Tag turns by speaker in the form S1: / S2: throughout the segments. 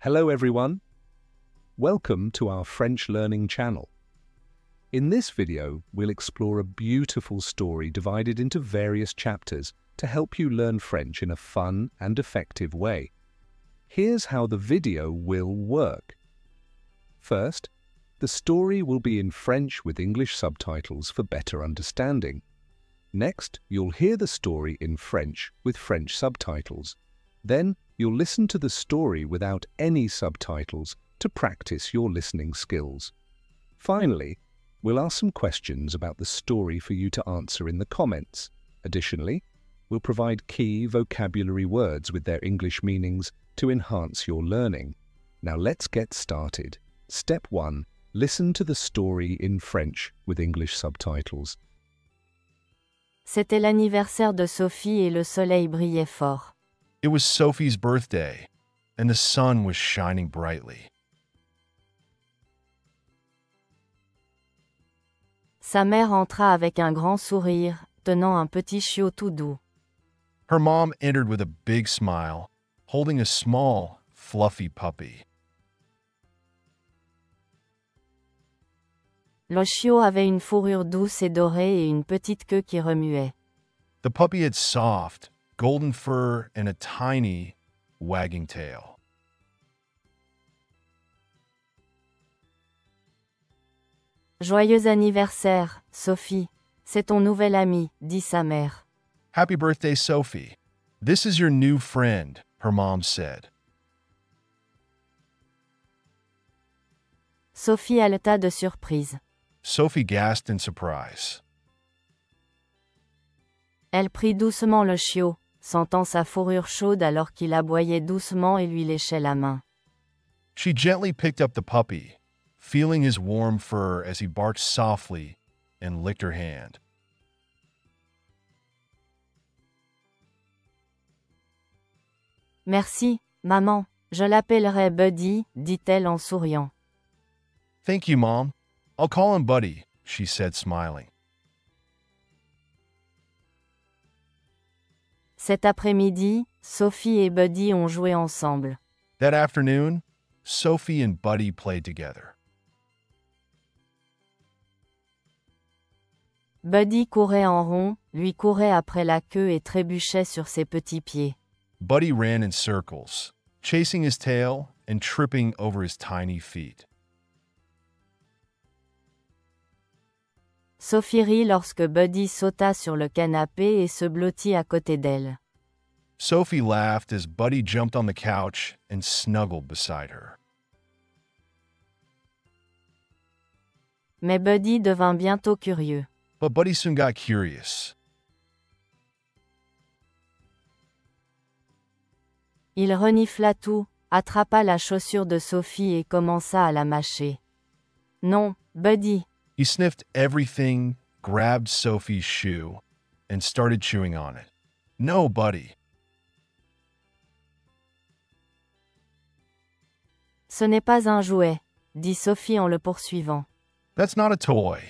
S1: Hello everyone. Welcome to our French learning channel. In this video, we'll explore a beautiful story divided into various chapters to help you learn French in a fun and effective way. Here's how the video will work. First, the story will be in French with English subtitles for better understanding. Next, you'll hear the story in French with French subtitles. Then, you'll listen to the story without any subtitles to practice your listening skills. Finally, we'll ask some questions about the story for you to answer in the comments. Additionally, we'll provide key vocabulary words with their English meanings to enhance your learning. Now let's get started. Step 1. Listen to the story in French with English subtitles.
S2: C'était l'anniversaire de Sophie et le soleil brillait fort.
S3: It was Sophie's birthday, and the sun was shining brightly.
S2: Sa mère entra avec un grand sourire, tenant un petit chiot tout doux.
S3: Her mom entered with a big smile, holding a small, fluffy puppy.
S2: Le chiot avait une fourrure douce et dorée et une petite queue qui remuait.
S3: The puppy had soft, golden fur and a tiny, wagging tail.
S2: Joyeux anniversaire, Sophie. C'est ton nouvel ami, dit sa mère.
S3: Happy birthday, Sophie. This is your new friend, her mom said.
S2: Sophie haleta de surprise.
S3: Sophie gasped in surprise.
S2: Elle prit doucement le chiot, sentant sa fourrure chaude alors qu'il aboyait doucement et lui léchait la main.
S3: She gently picked up the puppy, feeling his warm fur as he barked softly and licked her hand.
S2: Merci, maman, je l'appellerai Buddy, dit-elle en souriant.
S3: Thank you, Mom. I'll call him Buddy, she said, smiling.
S2: Cet après-midi, Sophie et Buddy ont joué ensemble.
S3: That afternoon, Sophie and Buddy played together.
S2: Buddy courait en rond, lui courait après la queue et trébuchait sur ses petits pieds.
S3: Buddy ran in circles, chasing his tail and tripping over his tiny feet.
S2: Sophie rit lorsque Buddy sauta sur le canapé et se blottit à côté d'elle.
S3: Sophie laughed as Buddy jumped on the couch and snuggled beside her.
S2: Mais Buddy devint bientôt curieux.
S3: But Buddy soon got curious.
S2: Il renifla tout, attrapa la chaussure de Sophie et commença à la mâcher. Non, Buddy.
S3: He sniffed everything, grabbed Sophie's shoe, and started chewing on it. No, Buddy.
S2: Ce n'est pas un jouet, dit Sophie en le poursuivant.
S3: That's not a toy,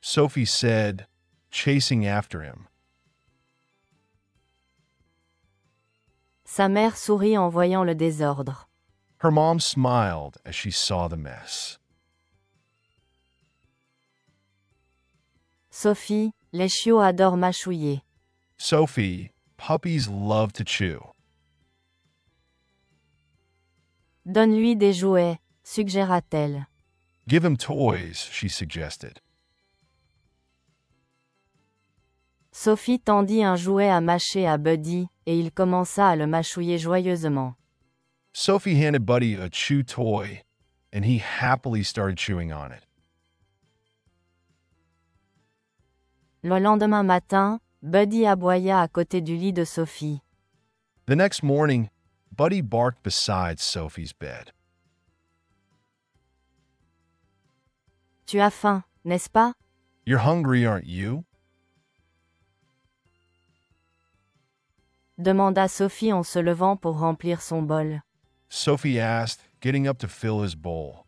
S3: Sophie said, chasing after him.
S2: Sa mère sourit en voyant le désordre.
S3: Her mom smiled as she saw the mess.
S2: Sophie, les chiots adorent mâchouiller.
S3: Sophie, puppies love to chew.
S2: Donne-lui des jouets, suggéra-t-elle.
S3: Give him toys, she suggested.
S2: Sophie tendit un jouet à mâcher à Buddy, et il commença à le mâchouiller joyeusement.
S3: Sophie handed Buddy a chew toy, and he happily started chewing on it.
S2: Le lendemain matin, Buddy aboya à côté du lit de Sophie.
S3: The next morning, Buddy barked beside Sophie's bed.
S2: Tu as faim, n'est-ce pas?
S3: You're hungry, aren't you?
S2: Demanda Sophie en se levant pour remplir son bol.
S3: Sophie asked, getting up to fill his bowl.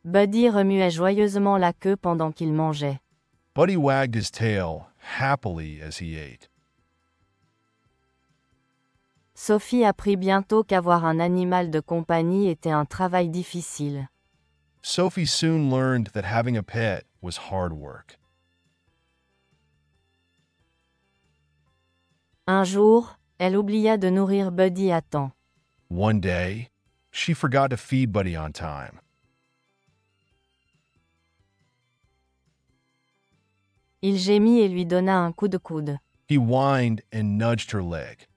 S2: Buddy remuait joyeusement la queue pendant qu'il mangeait.
S3: Buddy wagged his tail happily as he ate.
S2: Sophie apprit bientôt qu'avoir un animal de compagnie était un travail difficile.
S3: Sophie soon learned that having a pet was hard work.
S2: Un jour, elle oublia de nourrir Buddy à temps.
S3: One day, she forgot to feed Buddy on time.
S2: Il gémit et lui donna un coup de coude.
S3: He whined and nudged her leg.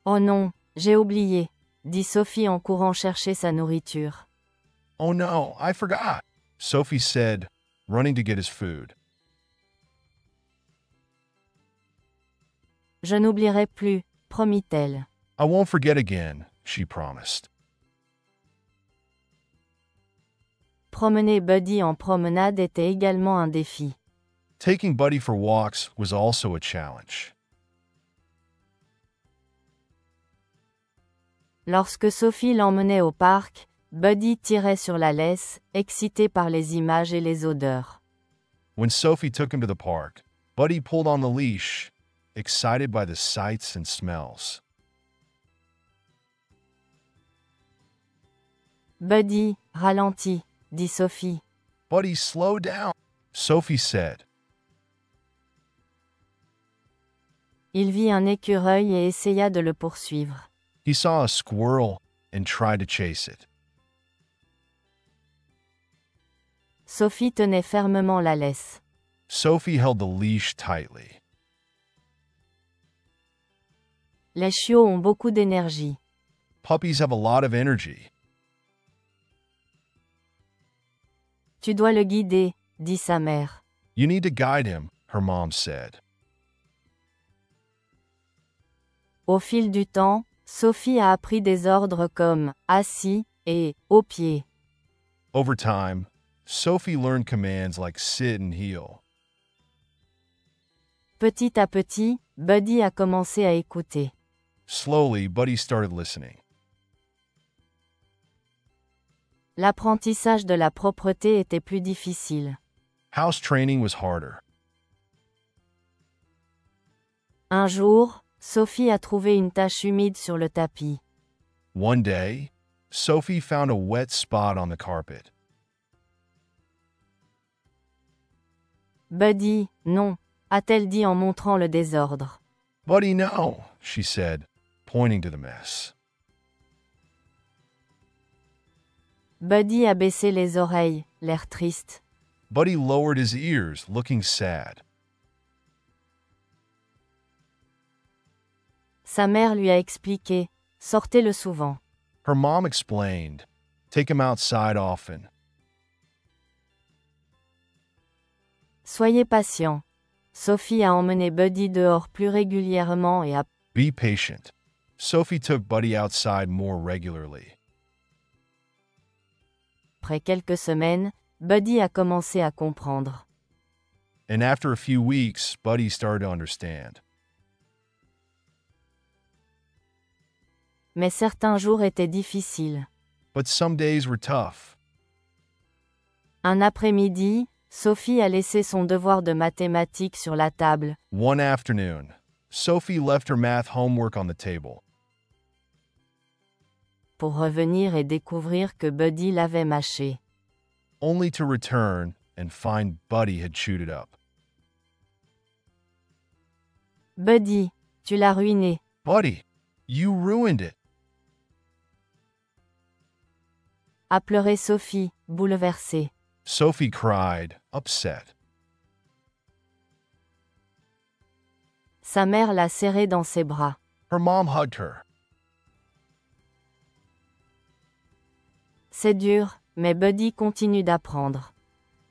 S2: Oh non, j'ai oublié, dit Sophie en courant chercher sa nourriture.
S3: Oh no, I forgot, Sophie said, running to get his food.
S2: Je n'oublierai plus, promit-elle.
S3: I won't forget again, she promised.
S2: Promener Buddy en promenade était également un défi.
S3: Taking Buddy for walks was also a challenge.
S2: Lorsque Sophie l'emmenait au parc, Buddy tirait sur la laisse, excité par les images et les odeurs.
S3: When Sophie took him to the park, Buddy pulled on the leash, excited by the sights and smells.
S2: Buddy, ralentis, dit Sophie.
S3: Buddy, slow down, Sophie said.
S2: Il vit un écureuil et essaya de le poursuivre.
S3: He saw a squirrel and tried to chase it.
S2: Sophie tenait fermement la laisse.
S3: Sophie held the leash tightly.
S2: Les chiots ont beaucoup d'énergie.
S3: Puppies have a lot of energy.
S2: Tu dois le guider, dit sa mère.
S3: You need to guide him, her mom said.
S2: Au fil du temps, Sophie a appris des ordres comme « assis » et « au pied ».
S3: Over time, Sophie learned commands like sit and heel.
S2: Petit à petit, Buddy a commencé à écouter.
S3: Slowly, Buddy started listening.
S2: L'apprentissage de la propreté était plus difficile.
S3: House training was harder.
S2: Un jour, Sophie a trouvé une tache humide sur le tapis.
S3: One day, Sophie found a wet spot on the carpet.
S2: Buddy, non, a-t-elle dit en montrant le désordre.
S3: Buddy, no, she said, pointing to the mess.
S2: Buddy a baissé les oreilles, l'air triste.
S3: Buddy lowered his ears, looking sad.
S2: Sa mère lui a expliqué, sortez-le souvent.
S3: Her mom explained, take him outside often.
S2: Soyez patient. Sophie a emmené Buddy dehors plus régulièrement et a...
S3: Be patient. Sophie took Buddy outside more regularly.
S2: Après quelques semaines, Buddy a commencé à comprendre.
S3: And after a few weeks, Buddy started to understand.
S2: Mais certains jours étaient difficiles.
S3: But some days were tough.
S2: Un après-midi, Sophie a laissé son devoir de mathématiques sur la table.
S3: One afternoon, Sophie left her math homework on the table.
S2: Pour revenir et découvrir que Buddy l'avait mâché.
S3: Only to return and find Buddy had chewed it up.
S2: Buddy, tu l'as ruiné.
S3: Buddy, you ruined it.
S2: A pleuré Sophie, bouleversée.
S3: Sophie cried, upset.
S2: Sa mère l'a serré dans ses bras.
S3: Her mom hugged her.
S2: C'est dur, mais Buddy continue d'apprendre.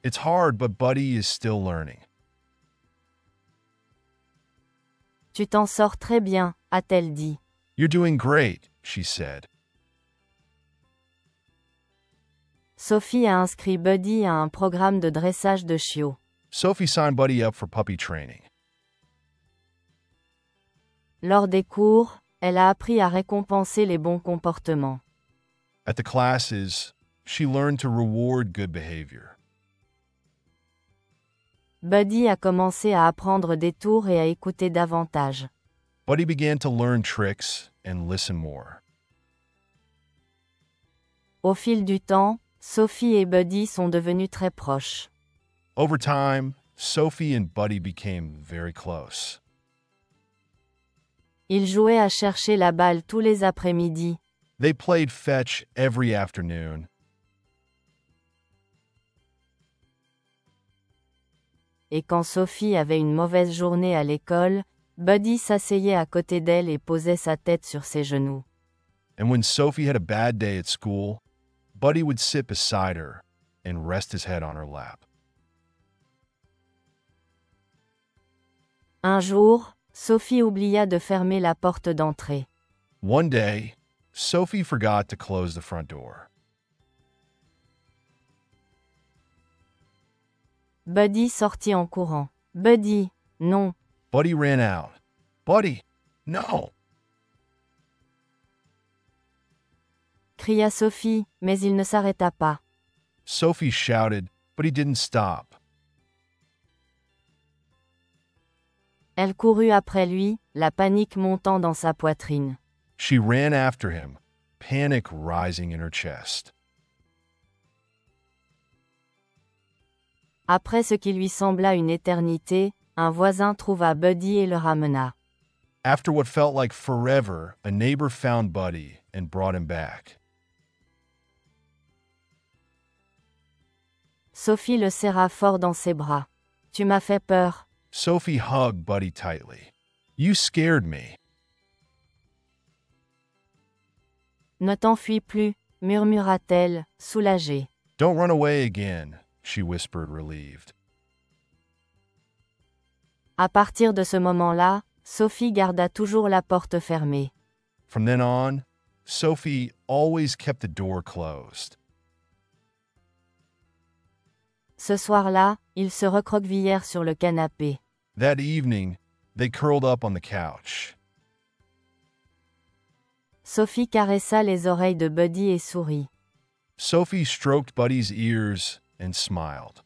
S3: It's hard, but Buddy is still learning.
S2: Tu t'en sors très bien, a-t-elle dit.
S3: You're doing great, she said.
S2: Sophie a inscrit Buddy à un programme de dressage de chiots.
S3: Sophie signed Buddy up for puppy training.
S2: Lors des cours, elle a appris à récompenser les bons comportements.
S3: At the classes, she learned to reward good behavior.
S2: Buddy a commencé à apprendre des tours et à écouter davantage.
S3: Buddy began to learn tricks and listen more.
S2: Au fil du temps, Sophie et Buddy sont devenus très proches.
S3: Over time, Sophie and Buddy became very close.
S2: Ils jouaient à chercher la balle tous les après-midi.
S3: They played fetch every afternoon.
S2: Et quand Sophie avait une mauvaise journée à l'école, Buddy s'asseyait à côté d'elle et posait sa tête sur ses genoux.
S3: And when Sophie had a bad day at school, Buddy would sit beside her and rest his head on her lap.
S2: Un jour, Sophie oublia de fermer la porte d'entrée.
S3: One day, Sophie forgot to close the front door.
S2: Buddy sortit en courant. Buddy, non.
S3: Buddy ran out. Buddy, no!
S2: Cria Sophie, mais il ne s'arrêta pas.
S3: Sophie shouted, but he didn't stop.
S2: Elle courut après lui, la panique montant dans sa poitrine.
S3: She ran after him, panic rising in her chest.
S2: Après ce qui lui sembla une éternité, un voisin trouva Buddy et le ramena.
S3: After what felt like forever, a neighbor found Buddy and brought him back.
S2: Sophie le serra fort dans ses bras. Tu m'as fait peur.
S3: Sophie hugged Buddy tightly. You scared me.
S2: Ne t'enfuis plus, murmura-t-elle, soulagée.
S3: Don't run away again, she whispered, relieved.
S2: À partir de ce moment-là, Sophie garda toujours la porte fermée.
S3: From then on, Sophie always kept the door closed.
S2: Ce soir-là, ils se recroquevillèrent sur le canapé.
S3: That evening, they curled up on the couch.
S2: Sophie caressa les oreilles de Buddy et sourit.
S3: Sophie stroked Buddy's ears and smiled.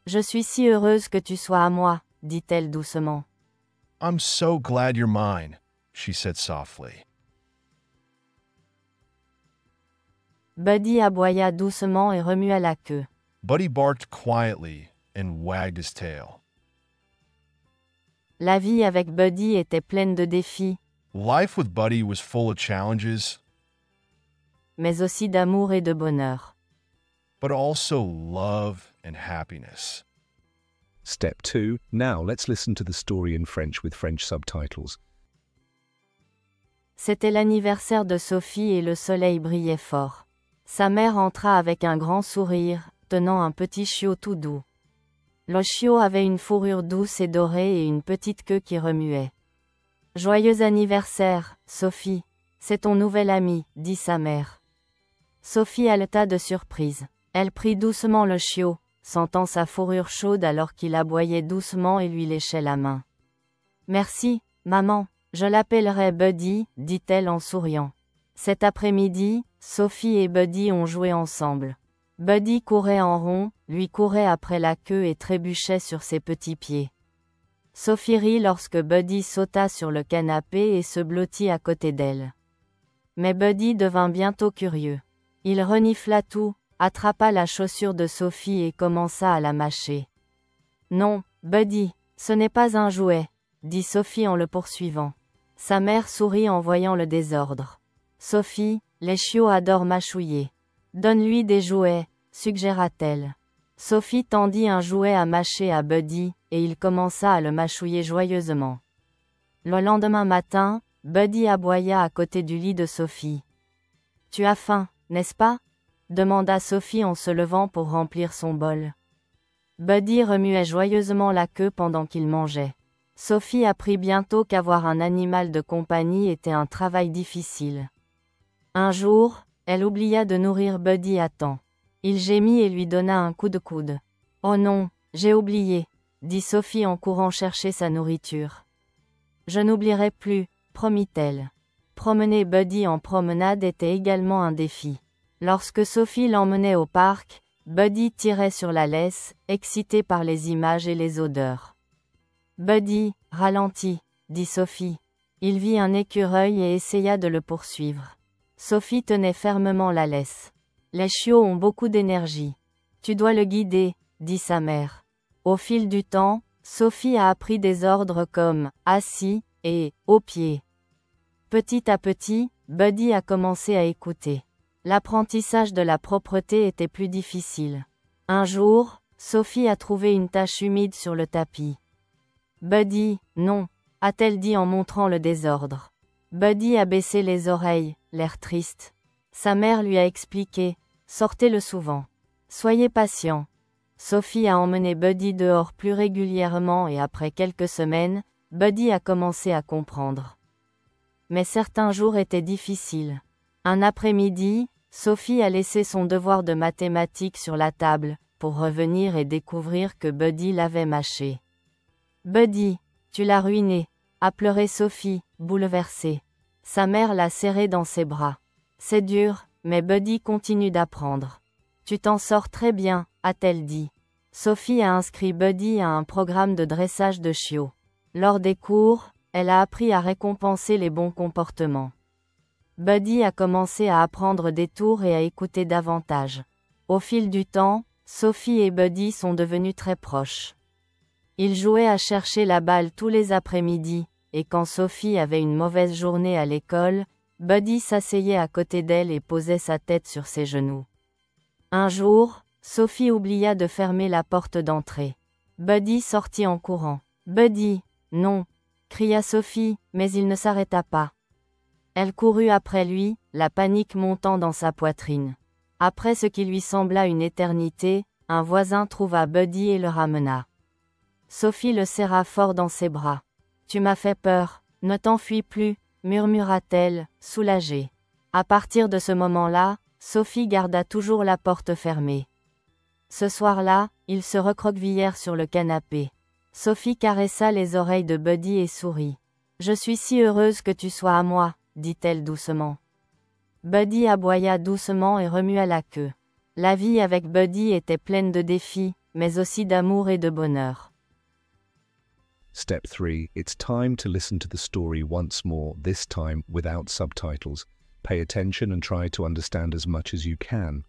S2: Je suis si heureuse que tu sois à moi, dit-elle doucement.
S3: I'm so glad you're mine, she said softly.
S2: Buddy aboya doucement et remua la queue.
S3: Buddy barked quietly and wagged his tail.
S2: La vie avec Buddy était pleine de défis,
S3: Life with Buddy was full of challenges,
S2: mais aussi d'amour et de bonheur.
S3: but also love and happiness.
S1: Step 2. Now let's listen to the story in French with French subtitles.
S2: C'était l'anniversaire de Sophie et le soleil brillait fort. Sa mère entra avec un grand sourire, tenant un petit chiot tout doux. Le chiot avait une fourrure douce et dorée et une petite queue qui remuait. « Joyeux anniversaire, Sophie. C'est ton nouvel ami, » dit sa mère. Sophie haleta de surprise. Elle prit doucement le chiot, sentant sa fourrure chaude alors qu'il aboyait doucement et lui léchait la main. « Merci, maman, je l'appellerai Buddy, » dit-elle en souriant. Cet après-midi, Sophie et Buddy ont joué ensemble. Buddy courait en rond, lui courait après la queue et trébuchait sur ses petits pieds. Sophie rit lorsque Buddy sauta sur le canapé et se blottit à côté d'elle. Mais Buddy devint bientôt curieux. Il renifla tout, attrapa la chaussure de Sophie et commença à la mâcher. « Non, Buddy, ce n'est pas un jouet, » dit Sophie en le poursuivant. Sa mère sourit en voyant le désordre. « Sophie, les chiots adorent mâchouiller. Donne-lui des jouets, » suggéra-t-elle. Sophie tendit un jouet à mâcher à Buddy, et il commença à le mâchouiller joyeusement. Le lendemain matin, Buddy aboya à côté du lit de Sophie. « Tu as faim, n'est-ce pas ?» demanda Sophie en se levant pour remplir son bol. Buddy remuait joyeusement la queue pendant qu'il mangeait. Sophie apprit bientôt qu'avoir un animal de compagnie était un travail difficile. Un jour, elle oublia de nourrir Buddy à temps. Il gémit et lui donna un coup de coude. « Oh non, j'ai oublié », dit Sophie en courant chercher sa nourriture. « Je n'oublierai plus », promit-elle. Promener Buddy en promenade était également un défi. Lorsque Sophie l'emmenait au parc, Buddy tirait sur la laisse, excité par les images et les odeurs. Buddy, ralentis, dit Sophie. Il vit un écureuil et essaya de le poursuivre. Sophie tenait fermement la laisse. Les chiots ont beaucoup d'énergie. Tu dois le guider, dit sa mère. Au fil du temps, Sophie a appris des ordres comme « assis » et « au pied ». Petit à petit, Buddy a commencé à écouter. L'apprentissage de la propreté était plus difficile. Un jour, Sophie a trouvé une tache humide sur le tapis. « Buddy, non », a-t-elle dit en montrant le désordre. Buddy a baissé les oreilles, l'air triste. Sa mère lui a expliqué « sortez-le souvent. Soyez patient. » Sophie a emmené Buddy dehors plus régulièrement et après quelques semaines, Buddy a commencé à comprendre. Mais certains jours étaient difficiles. Un après-midi, Sophie a laissé son devoir de mathématiques sur la table, pour revenir et découvrir que Buddy l'avait mâché. « Buddy, tu l'as ruiné », a pleuré Sophie, bouleversée. Sa mère l'a serré dans ses bras. C'est dur, mais Buddy continue d'apprendre. Tu t'en sors très bien, a-t-elle dit. Sophie a inscrit Buddy à un programme de dressage de chiots. Lors des cours, elle a appris à récompenser les bons comportements. Buddy a commencé à apprendre des tours et à écouter davantage. Au fil du temps, Sophie et Buddy sont devenus très proches. Ils jouaient à chercher la balle tous les après-midi, et quand Sophie avait une mauvaise journée à l'école, Buddy s'asseyait à côté d'elle et posait sa tête sur ses genoux. Un jour, Sophie oublia de fermer la porte d'entrée. Buddy sortit en courant. « Buddy, non !» cria Sophie, mais il ne s'arrêta pas. Elle courut après lui, la panique montant dans sa poitrine. Après ce qui lui sembla une éternité, un voisin trouva Buddy et le ramena. Sophie le serra fort dans ses bras. « Tu m'as fait peur, ne t'enfuis plus », murmura-t-elle, soulagée. À partir de ce moment-là, Sophie garda toujours la porte fermée. Ce soir-là, ils se recroquevillèrent sur le canapé. Sophie caressa les oreilles de Buddy et sourit. « Je suis si heureuse que tu sois à moi », dit-elle doucement. Buddy aboya doucement et remua la queue. La vie avec Buddy était pleine de défis, mais aussi d'amour et de bonheur.
S1: Step 3. It's time to listen to the story once more, this time without subtitles. Pay attention and try to understand as much as you can.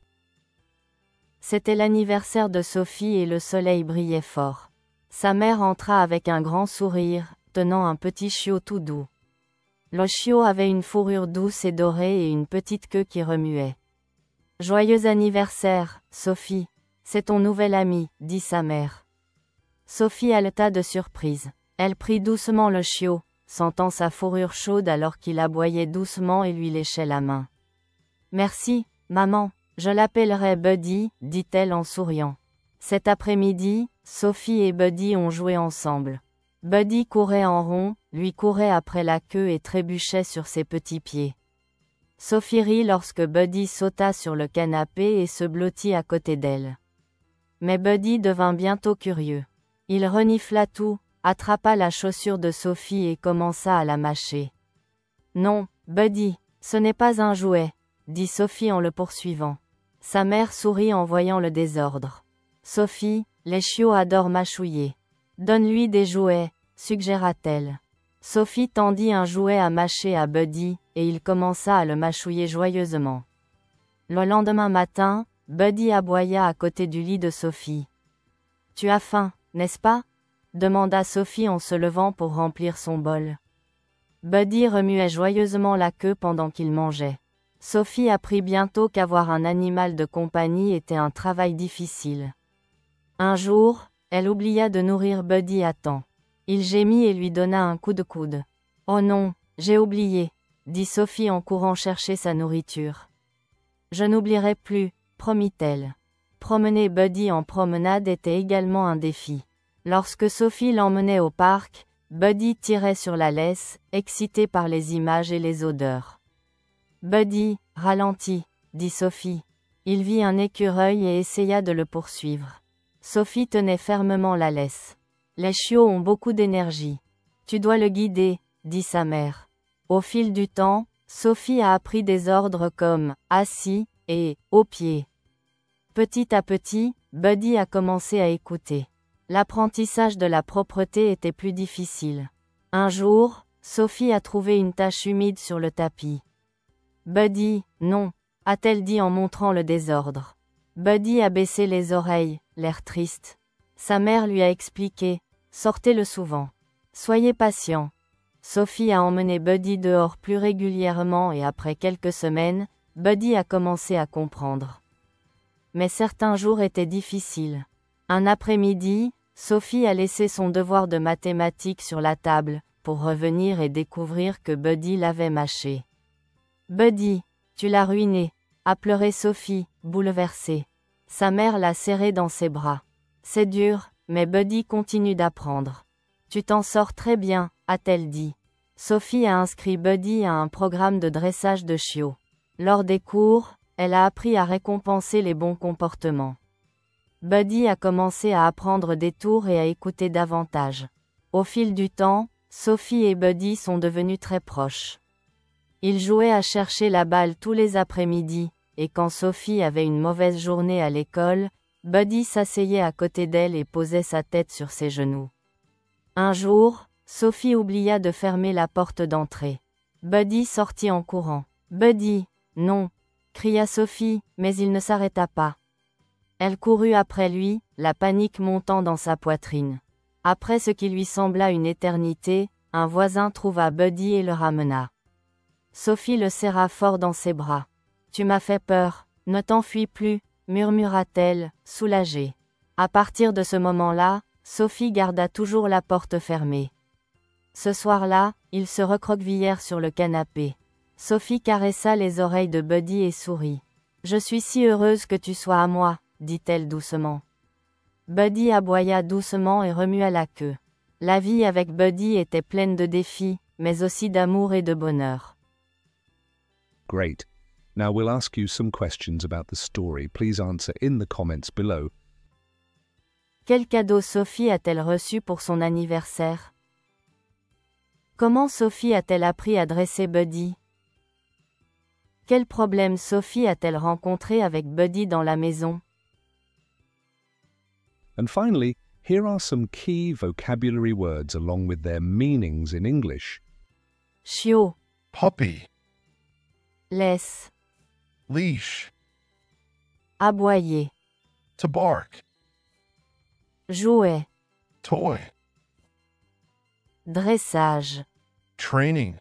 S2: C'était l'anniversaire de Sophie et le soleil brillait fort. Sa mère entra avec un grand sourire, tenant un petit chiot tout doux. Le chiot avait une fourrure douce et dorée et une petite queue qui remuait. « Joyeux anniversaire, Sophie. C'est ton nouvel ami, » dit sa mère. Sophie haleta de surprise. Elle prit doucement le chiot, sentant sa fourrure chaude alors qu'il aboyait doucement et lui léchait la main. « Merci, maman, je l'appellerai Buddy, » dit-elle en souriant. Cet après-midi, Sophie et Buddy ont joué ensemble. Buddy courait en rond, lui courait après la queue et trébuchait sur ses petits pieds. Sophie rit lorsque Buddy sauta sur le canapé et se blottit à côté d'elle. Mais Buddy devint bientôt curieux. Il renifla tout, attrapa la chaussure de Sophie et commença à la mâcher. « Non, Buddy, ce n'est pas un jouet », dit Sophie en le poursuivant. Sa mère sourit en voyant le désordre. « Sophie, les chiots adorent mâchouiller. Donne-lui des jouets, » suggéra-t-elle. Sophie tendit un jouet à mâcher à Buddy, et il commença à le mâchouiller joyeusement. Le lendemain matin, Buddy aboya à côté du lit de Sophie. « Tu as faim, n'est-ce pas ?» demanda Sophie en se levant pour remplir son bol. Buddy remuait joyeusement la queue pendant qu'il mangeait. Sophie apprit bientôt qu'avoir un animal de compagnie était un travail difficile. Un jour, elle oublia de nourrir Buddy à temps. Il gémit et lui donna un coup de coude. « Oh non, j'ai oublié », dit Sophie en courant chercher sa nourriture. « Je n'oublierai plus », promit-elle. Promener Buddy en promenade était également un défi. Lorsque Sophie l'emmenait au parc, Buddy tirait sur la laisse, excité par les images et les odeurs. « Buddy, ralentis », dit Sophie. Il vit un écureuil et essaya de le poursuivre. Sophie tenait fermement la laisse. Les chiots ont beaucoup d'énergie. Tu dois le guider, dit sa mère. Au fil du temps, Sophie a appris des ordres comme « assis » et « au pied ». Petit à petit, Buddy a commencé à écouter. L'apprentissage de la propreté était plus difficile. Un jour, Sophie a trouvé une tache humide sur le tapis. Buddy, non, a-t-elle dit en montrant le désordre. Buddy a baissé les oreilles, l'air triste. Sa mère lui a expliqué, sortez-le souvent. Soyez patient. Sophie a emmené Buddy dehors plus régulièrement et après quelques semaines, Buddy a commencé à comprendre. Mais certains jours étaient difficiles. Un après-midi, Sophie a laissé son devoir de mathématiques sur la table, pour revenir et découvrir que Buddy l'avait mâché. Buddy, tu l'as ruiné, a pleuré Sophie, bouleversée. Sa mère l'a serré dans ses bras. C'est dur, mais Buddy continue d'apprendre. Tu t'en sors très bien, a-t-elle dit. Sophie a inscrit Buddy à un programme de dressage de chiots. Lors des cours, elle a appris à récompenser les bons comportements. Buddy a commencé à apprendre des tours et à écouter davantage. Au fil du temps, Sophie et Buddy sont devenus très proches. Ils jouaient à chercher la balle tous les après-midi, et quand Sophie avait une mauvaise journée à l'école, Buddy s'asseyait à côté d'elle et posait sa tête sur ses genoux. Un jour, Sophie oublia de fermer la porte d'entrée. Buddy sortit en courant. « Buddy, non !» cria Sophie, mais il ne s'arrêta pas. Elle courut après lui, la panique montant dans sa poitrine. Après ce qui lui sembla une éternité, un voisin trouva Buddy et le ramena. Sophie le serra fort dans ses bras. « Tu m'as fait peur, ne t'enfuis plus », murmura-t-elle, soulagée. À partir de ce moment-là, Sophie garda toujours la porte fermée. Ce soir-là, ils se recroquevillèrent sur le canapé. Sophie caressa les oreilles de Buddy et sourit. « Je suis si heureuse que tu sois à moi », dit-elle doucement. Buddy aboya doucement et remua la queue. La vie avec Buddy était pleine de défis, mais aussi d'amour et de bonheur.
S1: Great. Now we'll ask you some questions about the story. Please answer in the comments below.
S2: Quel cadeau Sophie a-t-elle reçu pour son anniversaire? Comment Sophie a-t-elle appris à dresser Buddy? Quel problème Sophie a-t-elle rencontré avec Buddy dans la maison?
S1: And finally, here are some key vocabulary words along with their meanings in English.
S2: Chiot,
S3: Puppy.
S2: laisse,
S3: Leash.
S2: aboyer,
S3: To bark.
S2: jouet,
S3: Toy.
S2: dressage,
S3: Training.